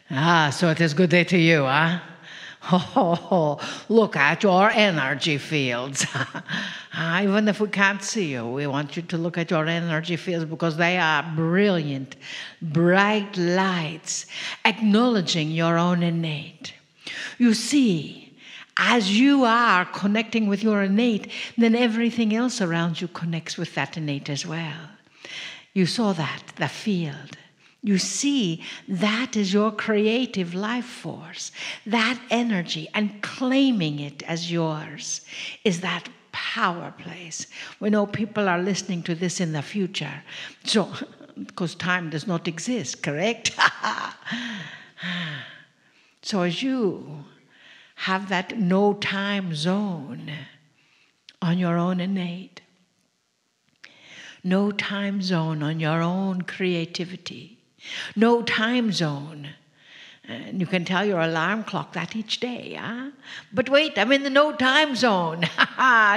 So it is good day to you, huh? Oh, look at your energy fields. Even if we can't see you, we want you to look at your energy fields because they are brilliant, bright lights, acknowledging your own innate. You see, as you are connecting with your innate, then everything else around you connects with that innate as well. You saw that, the field. You see, that is your creative life force. That energy, and claiming it as yours, is that power place. We know people are listening to this in the future. So, because time does not exist, correct? So as you have that no time zone on your own innate, no time zone on your own creativity, no time zone. And you can tell your alarm clock that each day, huh? But wait, I'm in the no time zone.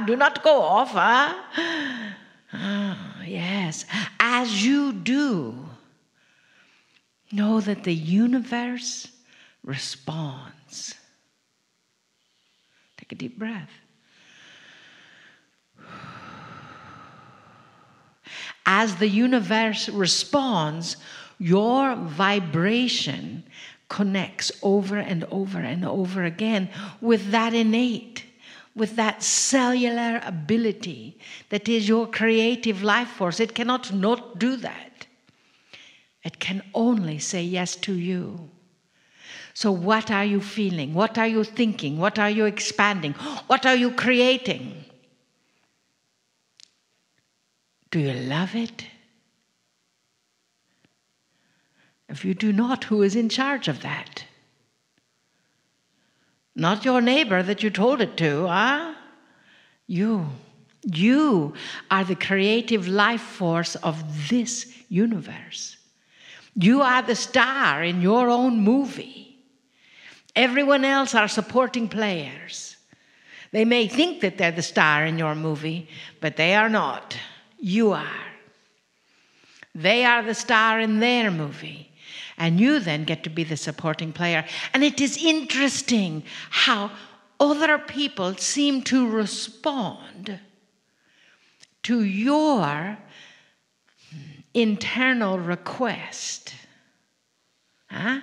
Do not go off, huh? Yes. As you do, know that the universe responds. Take a deep breath. As the universe responds, your vibration connects over and over and over again with that innate, with that cellular ability that is your creative life force. It cannot not do that. It can only say yes to you. So what are you feeling? What are you thinking? What are you expanding? What are you creating? Do you love it? If you do not, who is in charge of that? Not your neighbor that you told it to, huh? You. You are the creative life force of this universe. You are the star in your own movie. Everyone else are supporting players. They may think that they're the star in your movie, but they are not. You are. They are the star in their movie. And you then get to be the supporting player. And it is interesting how other people seem to respond to your internal request. Huh?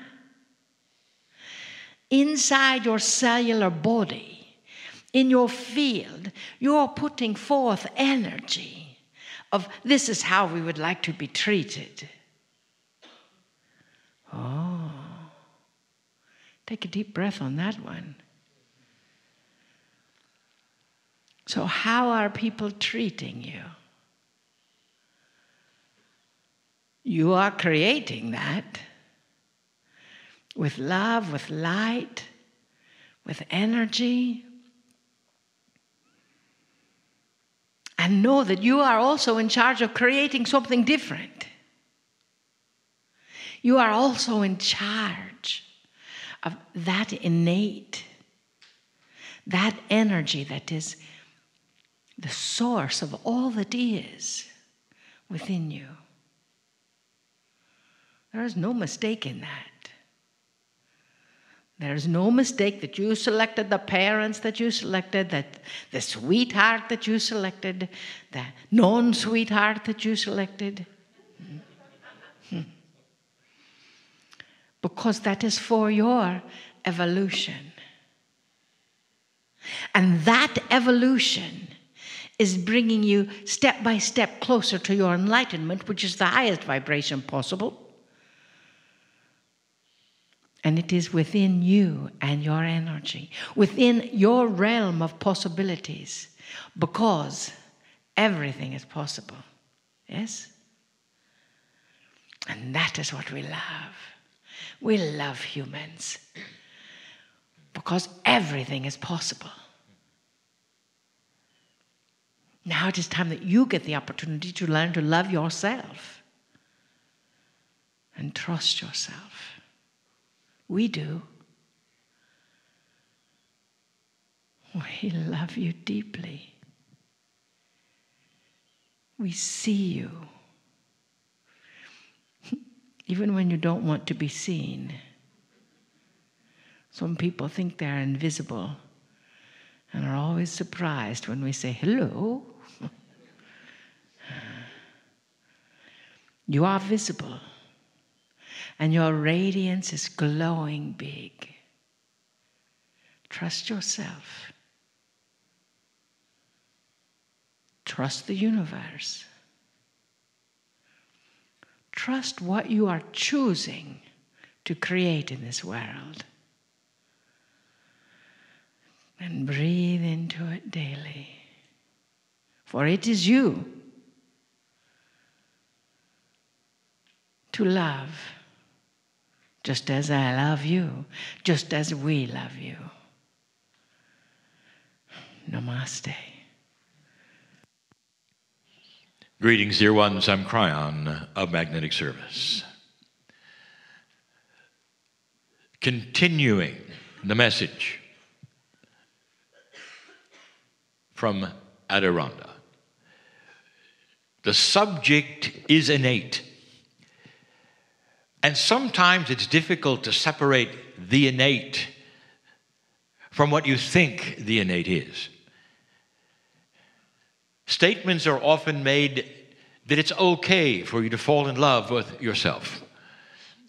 Inside your cellular body, in your field, you're putting forth energy of this is how we would like to be treated. Oh, take a deep breath on that one. So how are people treating you? You are creating that with love, with light, with energy. And know that you are also in charge of creating something different. You are also in charge of that innate, that energy that is the source of all that is within you. There is no mistake in that. There is no mistake that you selected the parents that you selected, that the sweetheart that you selected, the non-sweetheart that you selected. Because that is for your evolution. And that evolution is bringing you step by step closer to your enlightenment, which is the highest vibration possible. And it is within you and your energy, within your realm of possibilities, because everything is possible. Yes? And that is what we love. We love humans because everything is possible. Now it is time that you get the opportunity to learn to love yourself and trust yourself. We do. We love you deeply. We see you. Even when you don't want to be seen. Some people think they're invisible and are always surprised when we say hello. You are visible, and your radiance is glowing big. Trust yourself. Trust the universe. Trust what you are choosing to create in this world. And breathe into it daily. For it is you to love, just as I love you, just as we love you. Namaste. Greetings, dear ones. I'm Kryon of Magnetic Service. Continuing the message from Adirondha. The subject is innate. And sometimes it's difficult to separate the innate from what you think the innate is. Statements are often made that it's okay for you to fall in love with yourself.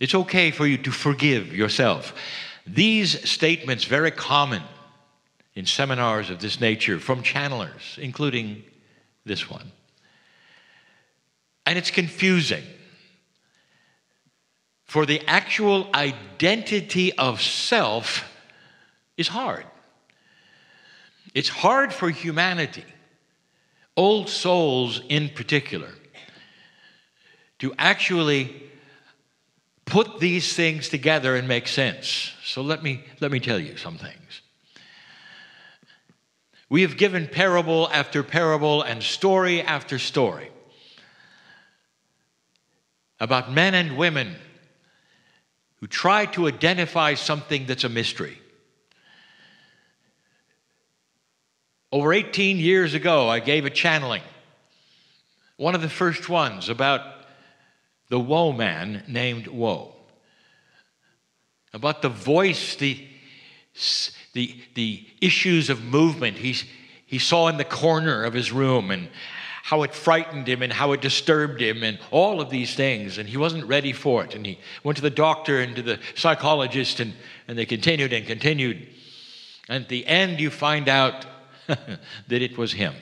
It's okay for you to forgive yourself. These statements, very common in seminars of this nature from channelers, including this one. And it's confusing. For the actual identity of self is hard. It's hard for humanity, old souls in particular, to actually put these things together and make sense. So let me tell you some things. We have given parable after parable and story after story about men and women who try to identify something that's a mystery. Over 18 years ago, I gave a channeling, one of the first ones, about the woe man named Woe, about the voice, the issues of movement he saw in the corner of his room, and how it frightened him and how it disturbed him and all of these things, and he wasn't ready for it. And he went to the doctor and to the psychologist, and they continued and continued. And at the end, you find out that it was him,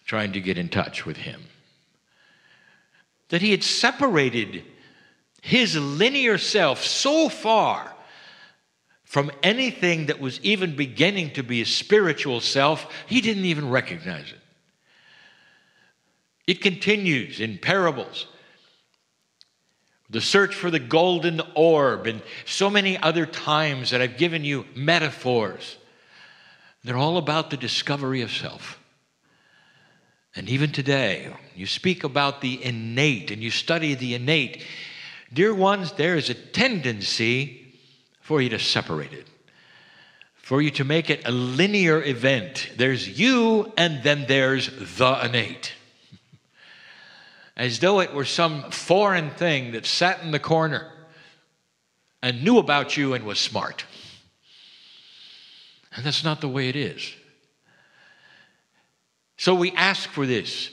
trying to get in touch with him. That he had separated his linear self so far from anything that was even beginning to be a spiritual self, he didn't even recognize it. It continues in parables. The search for the golden orb, and so many other times that I've given you metaphors. They're all about the discovery of self. And even today, you speak about the innate and you study the innate. Dear ones, there is a tendency for you to separate it, for you to make it a linear event. There's you, and then there's the innate. As though it were some foreign thing that sat in the corner and knew about you and was smart. And that's not the way it is. So we ask for this,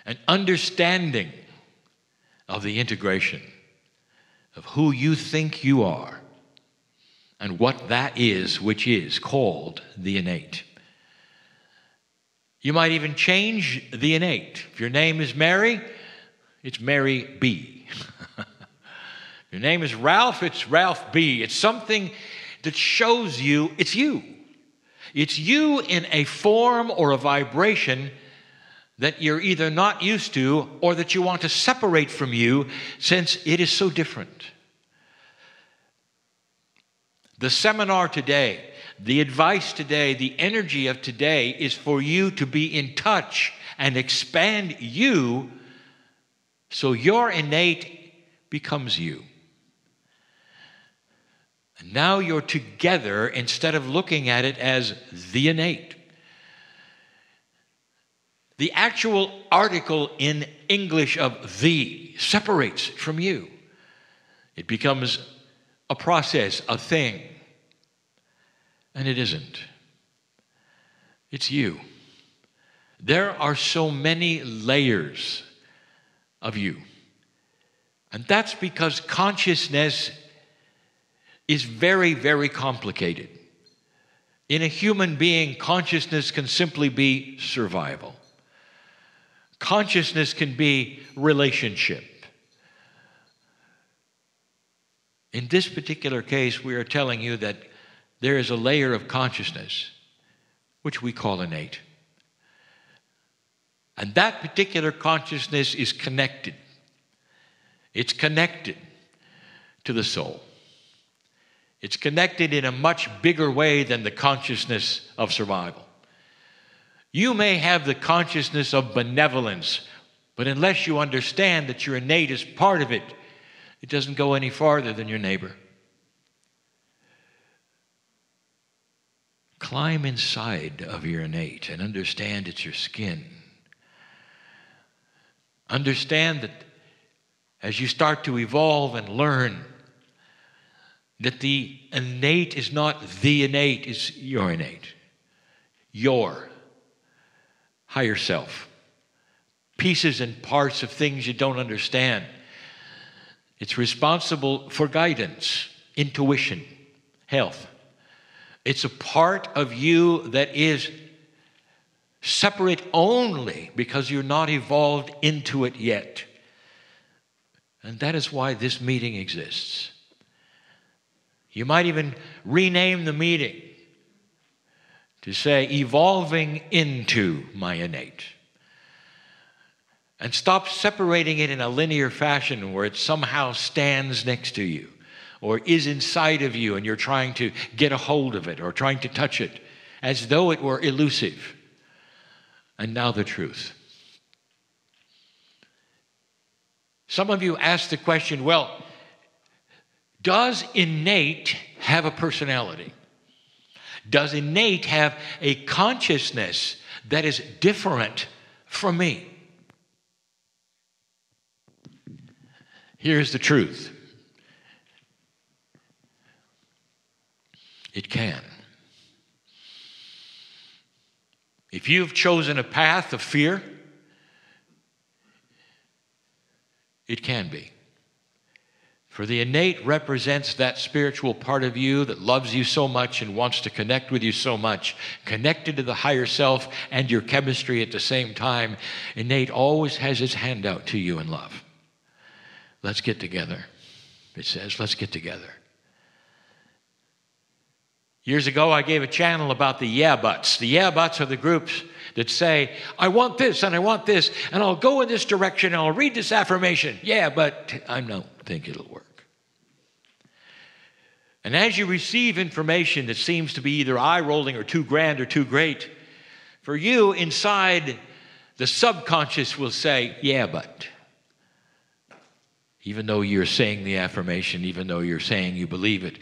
an understanding of the integration of who you think you are and what that is, which is called the innate. You might even change the innate. If your name is Mary, it's Mary B. If your name is Ralph, it's Ralph B. It's something that shows you it's you. It's you in a form or a vibration that you're either not used to or that you want to separate from you, since it is so different. The seminar today, the advice today, the energy of today is for you to be in touch and expand you so your innate becomes you. And now you're together instead of looking at it as the innate. The actual article in English of the separates it from you. It becomes a process, a thing. And it isn't. It's you. There are so many layers of you. And that's because consciousness is very, very complicated. In a human being, consciousness can simply be survival. Consciousness can be relationship. In this particular case, we are telling you that there is a layer of consciousness, which we call innate. And that particular consciousness is connected. It's connected to the soul. It's connected in a much bigger way than the consciousness of survival. You may have the consciousness of benevolence, but unless you understand that your innate is part of it, it doesn't go any farther than your neighbor. Climb inside of your innate and understand it's your skin. Understand that as you start to evolve and learn, that the innate is not the innate, it's your innate. Your higher self. Pieces and parts of things you don't understand. It's responsible for guidance, intuition, health. It's a part of you that is separate only because you're not evolved into it yet. And that is why this meeting exists. You might even rename the meeting to say, evolving into my innate. And stop separating it in a linear fashion where it somehow stands next to you or is inside of you and you're trying to get a hold of it or trying to touch it as though it were elusive. And now the truth. Some of you ask the question, well, does innate have a personality? Does innate have a consciousness that is different from me? Here's the truth. It can. If you've chosen a path of fear, it can be. For the innate represents that spiritual part of you that loves you so much and wants to connect with you so much, connected to the higher self and your chemistry at the same time. Innate always has its hand out to you in love. Let's get together. It says, let's get together. Years ago, I gave a channel about the yeah buts. The yeah buts are the groups that say, I want this and I want this, and I'll go in this direction and I'll read this affirmation. Yeah, but I don't think it'll work. And as you receive information that seems to be either eye-rolling or too grand or too great, for you inside, the subconscious will say, yeah, but. Even though you're saying the affirmation, even though you're saying you believe it,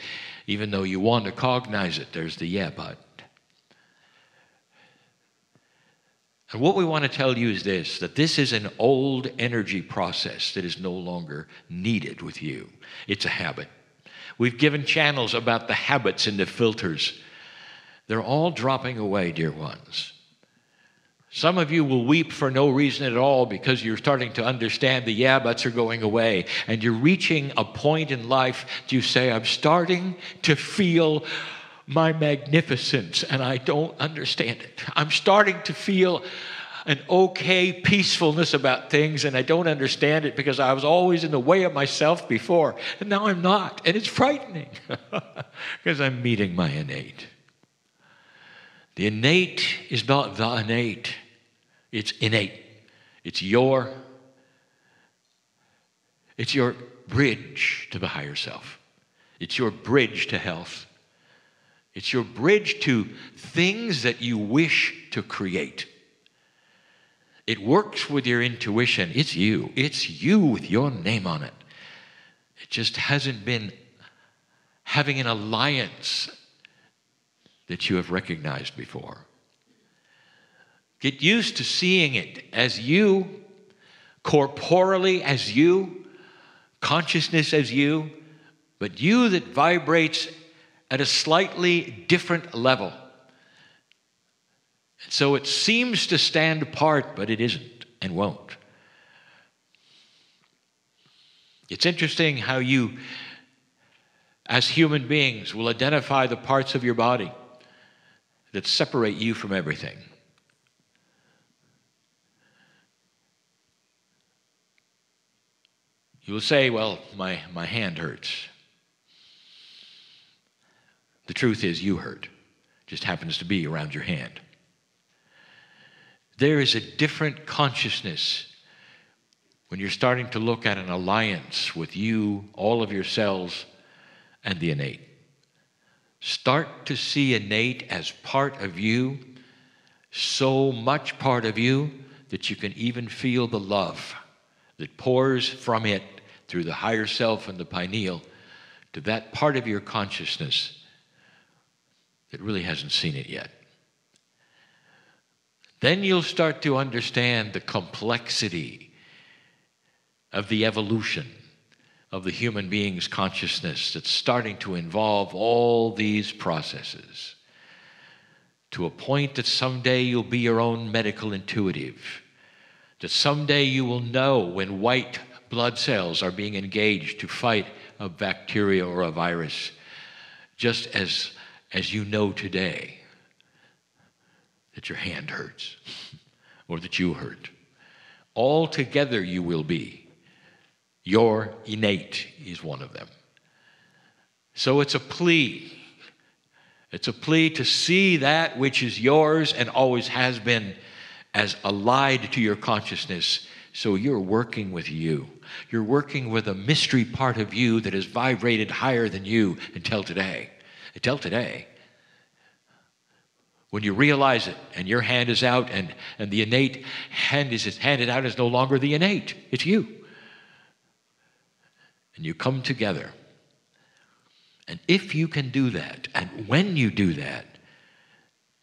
even though you want to cognize it, there's the yeah, but. And what we want to tell you is this, that this is an old energy process that is no longer needed with you. It's a habit. We've given channels about the habits and the filters. They're all dropping away, dear ones. Some of you will weep for no reason at all because you're starting to understand the yeah buts are going away. And you're reaching a point in life that you say, I'm starting to feel my magnificence and I don't understand it. I'm starting to feel an okay peacefulness about things and I don't understand it because I was always in the way of myself before. And now I'm not. And it's frightening because I'm meeting my innate. The innate is not the innate. It's innate. It's your bridge to the higher self. It's your bridge to health. It's your bridge to things that you wish to create. It works with your intuition. It's you. It's you with your name on it. It just hasn't been having an alliance that you have recognized before. Get used to seeing it as you, corporeally as you, consciousness as you, but you that vibrates at a slightly different level. So it seems to stand apart, but it isn't and won't. It's interesting how you, as human beings, will identify the parts of your body that separate you from everything. You will say, well, my hand hurts. The truth is you hurt. It just happens to be around your hand. There is a different consciousness when you're starting to look at an alliance with you, all of your cells, and the innate. Start to see innate as part of you, so much part of you that you can even feel the love that pours from it through the higher self and the pineal to that part of your consciousness that really hasn't seen it yet. Then you'll start to understand the complexity of the evolution of the human being's consciousness that's starting to involve all these processes to a point that someday you'll be your own medical intuitive, that someday you will know when white blood cells are being engaged to fight a bacteria or a virus, just as you know today that your hand hurts or that you hurt. All together you will be. Your innate is one of them. So it's a plea. It's a plea to see that which is yours and always has been as allied to your consciousness. So you're working with you. You're working with a mystery part of you that has vibrated higher than you until today. Until today. When you realize it and your hand is out and the innate hand is handed out is no longer the innate, it's you. And you come together. And if you can do that, and when you do that,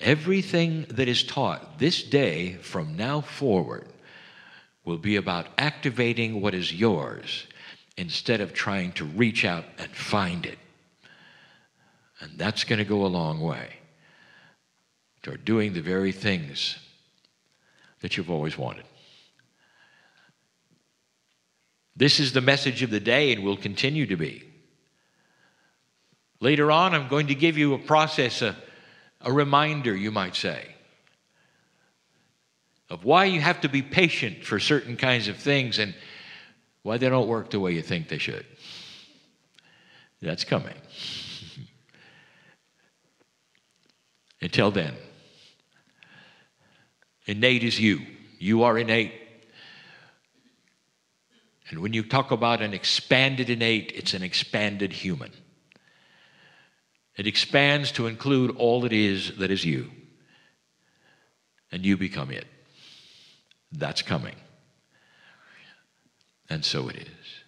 everything that is taught this day from now forward will be about activating what is yours instead of trying to reach out and find it. And that's going to go a long way toward doing the very things that you've always wanted. This is the message of the day and will continue to be. Later on, I'm going to give you a process, a reminder, you might say, of why you have to be patient for certain kinds of things and why they don't work the way you think they should. That's coming. Until then, innate is you. You are innate. And when you talk about an expanded innate, it's an expanded human. It expands to include all it is that is you. And you become it. That's coming. And so it is.